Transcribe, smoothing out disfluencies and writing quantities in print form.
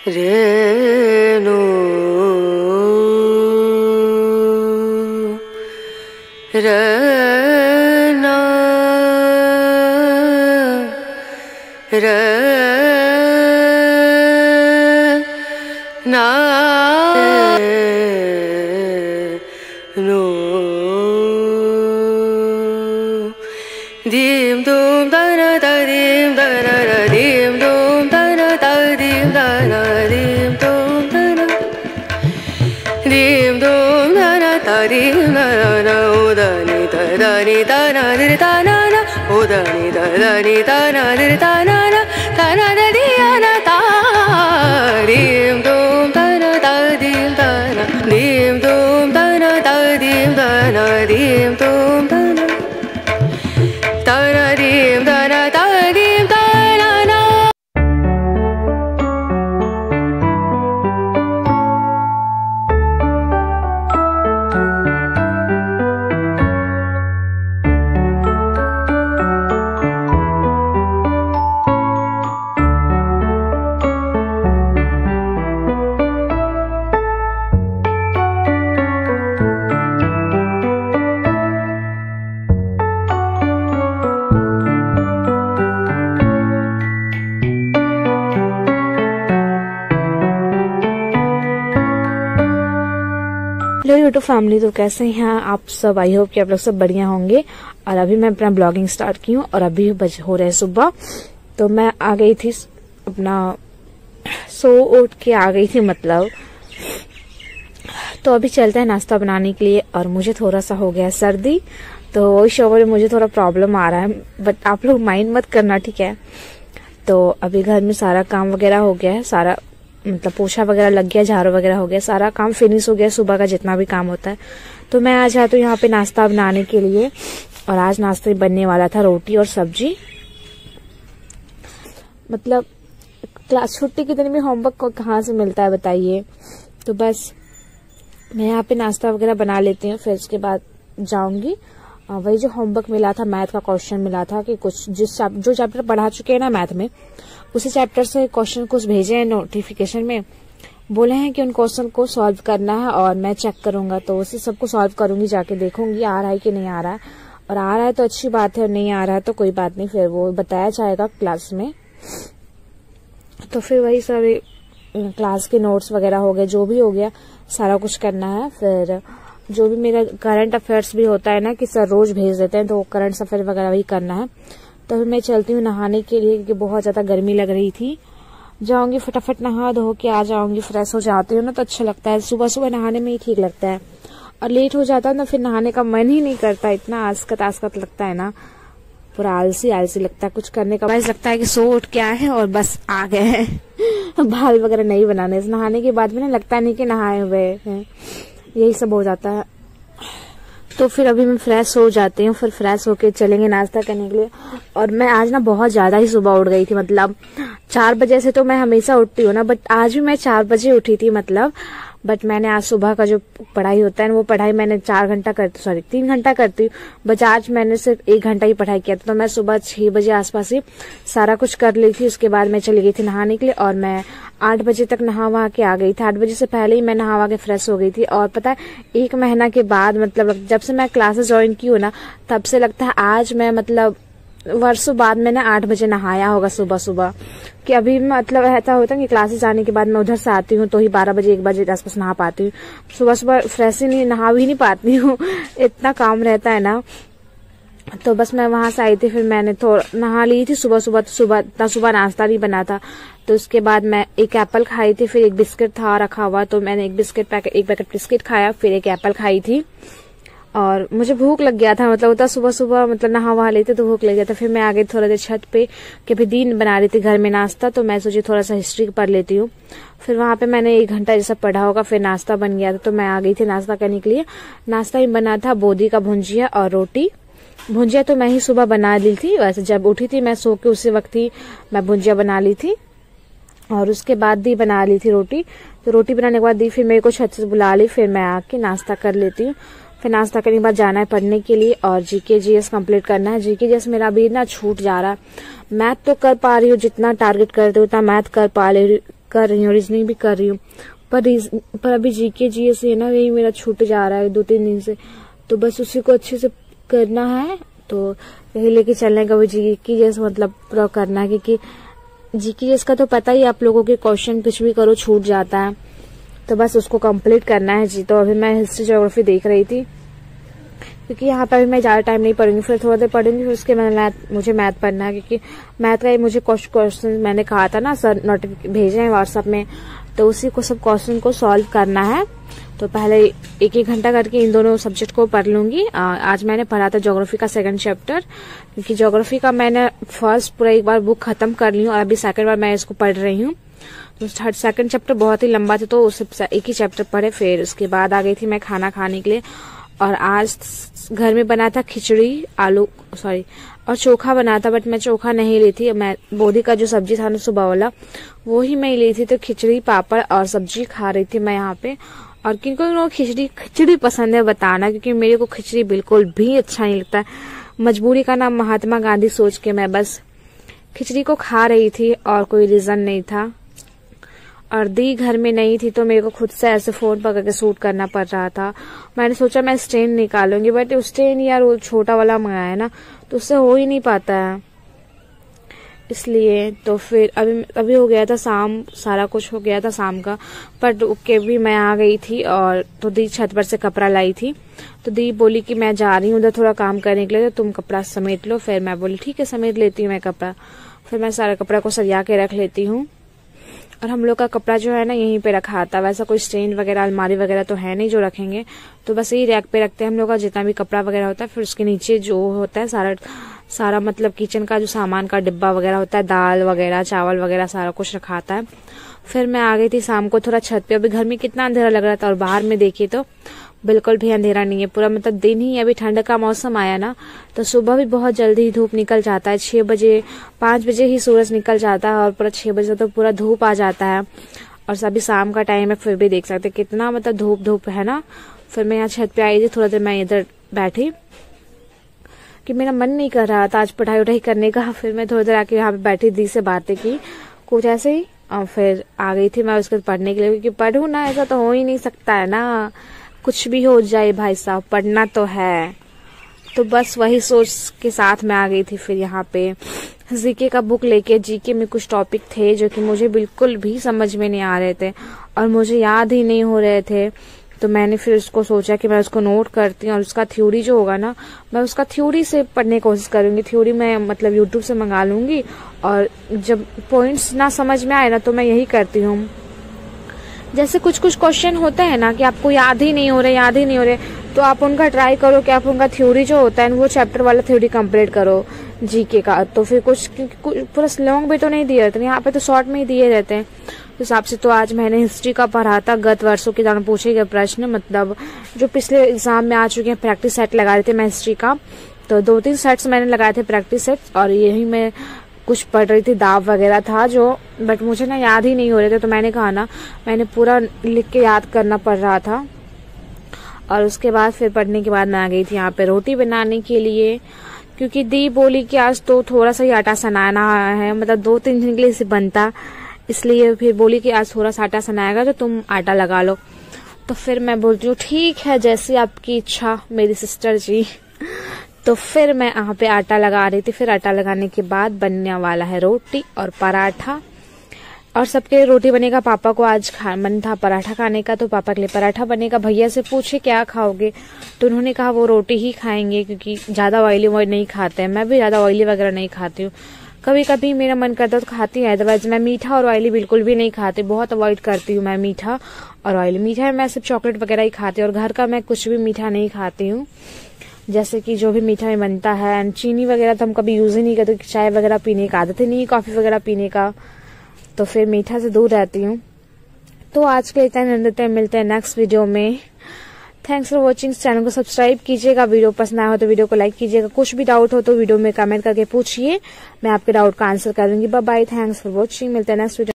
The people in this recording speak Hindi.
रेणु रना रना नो दीम दूम दना दीम दना दीम दूम दना दीम दना दीम दूम दना दीम दूम दना दीम दना उदनी दनी दना दिर दना उदनी दनी दना दिर दना दना दिया ता दीम दूम दना दीम दना दीम दूम दना दीम दना दीम दूम दना दीम दना दीम दना। हेलो यूट्यूब फैमिली, तो कैसे हैं आप सब। आई होप कि आप लोग सब बढ़िया होंगे। और अभी मैं अपना ब्लॉगिंग स्टार्ट की हूँ और अभी हो रहे सुबह। तो मैं आ गई थी अपना सो उठ के आ गई थी मतलब। तो अभी चलते हैं नाश्ता बनाने के लिए। और मुझे थोड़ा सा हो गया सर्दी, तो वही शो में मुझे थोड़ा प्रॉब्लम आ रहा है, बट आप लोग माइंड मत करना, ठीक है। तो अभी घर में सारा काम वगैरह हो गया है, सारा मतलब पोछा वगैरह लग गया, झाड़ू वगैरह हो गया, सारा काम फिनिश हो गया सुबह का जितना भी काम होता है। तो मैं आज आती हूँ यहाँ पे नाश्ता बनाने के लिए। और आज नाश्ते बनने वाला था रोटी और सब्जी। मतलब क्लास छुट्टी के दिन भी होमवर्क को कहाँ से मिलता है बताइए। तो बस मैं यहाँ पे नाश्ता वगैरह बना लेती हूँ, फिर उसके बाद जाऊंगी। वही जो होमवर्क मिला था, मैथ का क्वेश्चन मिला था कि कुछ जो चैप्टर पढ़ा चुके हैं ना मैथ में, उसी चैप्टर से क्वेश्चन कुछ भेजे हैं नोटिफिकेशन में। बोले हैं कि उन क्वेश्चन को सॉल्व करना है और मैं चेक करूंगा, तो उसी सबको सॉल्व करूंगी, जाके देखूंगी आ रहा है कि नहीं आ रहा है। और आ रहा है तो अच्छी बात है, और नहीं आ रहा है तो कोई बात नहीं, फिर वो बताया जाएगा क्लास में। तो फिर वही सारे क्लास के नोट्स वगैरह हो गए, जो भी हो गया सारा कुछ करना है। फिर जो भी मेरा करंट अफेयर्स भी होता है ना कि सर रोज भेज देते हैं, तो करंट अफेयर वगैरह भी करना है। तो फिर मैं चलती हूँ नहाने के लिए, क्योंकि बहुत ज्यादा गर्मी लग रही थी। जाऊंगी फटाफट नहा धो के आ जाऊंगी, फ्रेश हो जाती हूँ ना, तो अच्छा लगता है। सुबह सुबह नहाने में ही ठीक लगता है। और लेट हो जाता है ना, फिर नहाने का मन ही नहीं करता, इतना आस्कत लगता है ना, पूरा आलसी आलसी लगता है। कुछ करने का बस लगता है कि सो उठ के आए हैं और बस आ गए हैं। बाल वगैरह नहीं बनाने, नहाने के बाद भी ना लगता नहीं कि नहाए हुए हैं, यही सब हो जाता है। तो फिर अभी मैं फ्रेश हो जाती हूँ, फिर फ्रेश होके चलेंगे नाश्ता करने के लिए। और मैं आज ना बहुत ज्यादा ही सुबह उठ गई थी, मतलब 4 बजे से तो मैं हमेशा उठती हूँ ना, बट आज भी मैं 4 बजे उठी थी मतलब। बट मैंने आज सुबह का जो पढ़ाई होता है ना, वो पढ़ाई मैंने 3 घंटा करती हूँ, बट आज मैंने सिर्फ 1 घंटा ही पढ़ाई किया था। तो मैं सुबह 6 बजे आसपास ही सारा कुछ कर ली थी। उसके बाद मैं चली गई थी नहाने के लिए, और मैं 8 बजे तक नहा वहा के आ गई थी। 8 बजे से पहले ही मैं नहा वहा के फ्रेश हो गई थी। और पता है 1 महीना के बाद, मतलब जब से मैं क्लासेस ज्वाइन की हूँ ना, तब से लगता है आज मैं मतलब वर्षों बाद मैंने 8 बजे नहाया होगा सुबह सुबह। कि अभी मतलब ऐसा होता है कि क्लासेस आने के बाद मैं उधर से आती हूँ तो ही 12 बजे 1 बजे आसपास नहा पाती हूँ। सुबह सुबह फ्रेश ही नहीं, नहा भी नहीं पाती हूँ, इतना काम रहता है ना। तो बस मैं वहां से आई थी, फिर मैंने थोड़ा नहा ली थी सुबह सुबह। तो सुबह नाश्ता नहीं बना था, तो उसके बाद मैं एक एप्पल खाई थी, फिर एक बिस्किट था रखा हुआ, तो मैंने एक पैकेट बिस्किट खाया, फिर एक एप्पल खाई थी। और मुझे भूख लग गया था, मतलब उतना सुबह सुबह मतलब नहा वहा लेते तो भूख लग गया था। फिर मैं आ गई थोड़ा देर छत पे, कि फिर दिन बना रही थी घर में नाश्ता, तो मैं सोची थोड़ा सा हिस्ट्री पढ़ लेती हूँ। फिर वहां पे मैंने 1 घंटा जैसा पढ़ा होगा, फिर नाश्ता बन गया था, तो मैं आ गई थी नाश्ता करने के लिए। नाश्ता ही बना था बोदी का भुंजिया और रोटी। भुंजिया तो मैं ही सुबह बना ली थी, वैसे जब उठी थी मैं सो के उसी वक्त ही मैं भुंजिया बना ली थी। और उसके बाद दी बना ली थी रोटी। तो रोटी बनाने के बाद दी फिर मेरे को छत से बुला ली, फिर मैं आके नाश्ता कर लेती हूँ। फिर नाश्ता करने के बाद जाना है पढ़ने के लिए, और जीके जीएस कंप्लीट करना है। जीके जीएस मेरा अभी ना छूट जा रहा है। मैथ तो कर पा रही हूँ, जितना टारगेट करते उतना मैथ कर पा कर रही हूँ, रीजनिंग भी कर रही हूँ, पर अभी जीके जीएस है ना, यही मेरा छूट जा रहा है 2-3 दिन से, तो बस उसी को अच्छे से करना है, तो यही लेके चलने का। वो जीके जीएस मतलब पूरा करना है, क्योंकि जीके जीएस का तो पता ही आप लोगों के, क्वेश्चन कुछ भी करो छूट जाता है, तो बस उसको कंप्लीट करना है जी। तो अभी मैं हिस्ट्री ज्योग्राफी देख रही थी, क्योंकि यहाँ पर भी मैं ज्यादा टाइम नहीं पढ़ूंगी, फिर थोड़ा देर पढ़ूंगी, फिर उसके बाद मुझे मैथ पढ़ना है, क्योंकि मैथ का मुझे क्वेश्चन मैंने कहा था ना, सर नोटिफिकेशन भेजे हैं व्हाट्सएप में, तो उसी को सब क्वेश्चन को सॉल्व करना है। तो पहले 1-1 घंटा करके इन दोनों सब्जेक्ट को पढ़ लूंगी। आज मैंने पढ़ा था ज्योग्राफी का 2nd चैप्टर, क्योंकि ज्योग्राफी का मैंने फर्स्ट पूरा एक बार बुक खत्म कर ली हूँ, और अभी 2nd बार मैं इसको पढ़ रही हूँ। तो 2nd चैप्टर बहुत ही लंबा था, तो उससे एक ही चैप्टर पढ़े, फिर उसके बाद आ गई थी मैं खाना खाने के लिए। और आज घर में बना था खिचड़ी और चोखा बना था, बट मैं चोखा नहीं ली थी, मैं बोधी का जो सब्जी था ना सुबह वाला, वो ही मैं ली थी। तो खिचड़ी पापड़ और सब्जी खा रही थी मैं यहाँ पे। और किनको खिचड़ी पसंद है बताना, क्योंकि मेरे को खिचड़ी बिल्कुल भी अच्छा नहीं लगता है। मजबूरी का नाम महात्मा गांधी सोच के मैं बस खिचड़ी को खा रही थी, और कोई रीजन नहीं था। और दी घर में नहीं थी, तो मेरे को खुद से ऐसे फोन पकड़ के शूट करना पड़ रहा था। मैंने सोचा मैं स्टैंड निकालूंगी, बट स्टैंड यार वो छोटा वाला मंगाया है ना, तो उससे हो ही नहीं पाता है, इसलिए। तो फिर अभी हो गया था शाम, सारा कुछ हो गया था शाम का, बट ओके भी मैं आ गई थी। और तो दी छत पर से कपड़ा लाई थी, तो दी बोली कि मैं जा रही हूँ उधर थोड़ा काम करने के लिए, तो तुम कपड़ा समेट लो। फिर मैं बोली ठीक है समेट लेती हूँ मैं कपड़ा। फिर मैं सारा कपड़ा को सरिया के रख लेती हूँ। और हम लोग का कपड़ा जो है ना यहीं पे रखा था, वैसा कोई स्टैंड वगैरह अलमारी वगैरह तो है नहीं जो रखेंगे, तो बस यही रैक पे रखते हैं हम लोग का जितना भी कपड़ा वगैरह होता है। फिर उसके नीचे जो होता है सारा मतलब किचन का जो सामान का डिब्बा वगैरह होता है, दाल वगैरह चावल वगैरह सारा कुछ रखाता है। फिर मैं आ गई थी शाम को थोड़ा छत पे। अभी घर में कितना अंधेरा लग रहा था, और बाहर में देखिए तो बिल्कुल भी अंधेरा नहीं है, पूरा मतलब दिन ही। अभी ठंड का मौसम आया ना, तो सुबह भी बहुत जल्दी धूप निकल जाता है, 6 बजे 5 बजे ही सूरज निकल जाता है, और पूरा 6 बजे तो पूरा धूप आ जाता है। और अभी शाम का टाइम है, फिर भी देख सकते कितना मतलब धूप है ना। फिर मैं यहाँ छत पे आई थी, थोड़ा देर मैं इधर बैठी, कि मेरा मन नहीं कर रहा था आज पढ़ाई उठाई करने का। फिर मैं थोड़ी देर आके यहाँ पे बैठी, दी से बातें की कुछ ऐसे ही, और फिर आ गई थी मैं उसके पढ़ने के लिए, क्योंकि पढ़ू ना ऐसा तो हो ही नहीं सकता है ना, कुछ भी हो जाए भाई साहब, पढ़ना तो है। तो बस वही सोच के साथ मैं आ गई थी। फिर यहाँ पे जीके का बुक लेके, जीके में कुछ टॉपिक थे जो कि मुझे बिल्कुल भी समझ में नहीं आ रहे थे, और मुझे याद ही नहीं हो रहे थे। तो मैंने फिर उसको सोचा कि मैं उसको नोट करती हूँ, और उसका थ्योरी जो होगा ना, मैं उसका थ्योरी से पढ़ने की कोशिश करूंगी। थ्योरी मैं मतलब यूट्यूब से मंगा लूंगी, और जब पॉइंट्स ना समझ में आए ना, तो मैं यही करती हूँ। जैसे कुछ क्वेश्चन होते हैं ना कि आपको याद ही नहीं हो रहे, तो आप उनका ट्राई करो कि आप उनका थ्योरी जो होता है वो चैप्टर वाला थ्योरी कंप्लीट करो जीके का। तो फिर कुछ पूरा लॉन्ग भी तो नहीं दिए रहते, यहाँ पे तो शॉर्ट में ही दिए रहते हैं। उस हिसाब से तो आज मैंने हिस्ट्री का पढ़ा था, गत वर्षों के दौरान पूछे गए प्रश्न, मतलब जो पिछले एग्जाम में आ चुके हैं। प्रैक्टिस सेट लगा रहे थे मैं हिस्ट्री का, तो 2-3 सेट्स मैंने लगाए थे प्रैक्टिस सेट्स, और यही मैं कुछ पढ़ रही थी, दाव वगैरह था जो, बट मुझे ना याद ही नहीं हो रहे थे। तो मैंने कहा ना, मैंने पूरा लिख के याद करना पड़ रहा था। और उसके बाद फिर पढ़ने के बाद मैं आ गई थी यहाँ पे रोटी बनाने के लिए, क्योंकि दी बोली कि आज तो थोड़ा सा ही आटा सनाना है, मतलब 2-3 दिन के लिए इसे बनता, इसलिए फिर बोली कि आज थोड़ा सा आटा सनाएगा तो तुम आटा लगा लो। तो फिर मैं बोलती हूँ ठीक है, जैसी आपकी इच्छा मेरी सिस्टर जी। तो फिर मैं यहाँ पे आटा लगा रही थी। फिर आटा लगाने के बाद बनने वाला है रोटी और पराठा, और सबके रोटी बनेगा। पापा को आज मन था पराठा खाने का, तो पापा के लिए पराठा बनेगा। भैया से पूछे क्या खाओगे, तो उन्होंने कहा वो रोटी ही खाएंगे, क्योंकि ज्यादा ऑयली नहीं खाते हैं। मैं भी ज्यादा ऑयली वगैरह नहीं खाती हूँ, कभी कभी मेरा मन करता तो खाती है, अदरवाइज मैं मीठा और ऑयली बिल्कुल भी नहीं खाती, बहुत अवॉइड करती हूँ मैं मीठा और ऑयली। मीठा मैं सिर्फ चॉकलेट वगैरह ही खाती हूँ, और घर का मैं कुछ भी मीठा नहीं खाती हूँ, जैसे कि जो भी मीठा में बनता है। एंड चीनी वगैरह तो हम कभी यूज ही नहीं करते, चाय वगैरह पीने की आदत ही नहीं है, कॉफी वगैरह पीने का, तो फिर मीठा से दूर रहती हूँ। तो आज के इतना मिलते हैं नेक्स्ट वीडियो में। Thanks for watching. चैनल को सब्सक्राइब कीजिएगा, वीडियो पसंद आया हो तो वीडियो को लाइक कीजिएगा। कुछ भी डाउट हो तो वीडियो में कमेंट करके पूछिए, मैं आपके डाउट का आंसर करूंगी। Bye bye, thanks for watching, मिलते हैं नेक्स्ट वीडियो।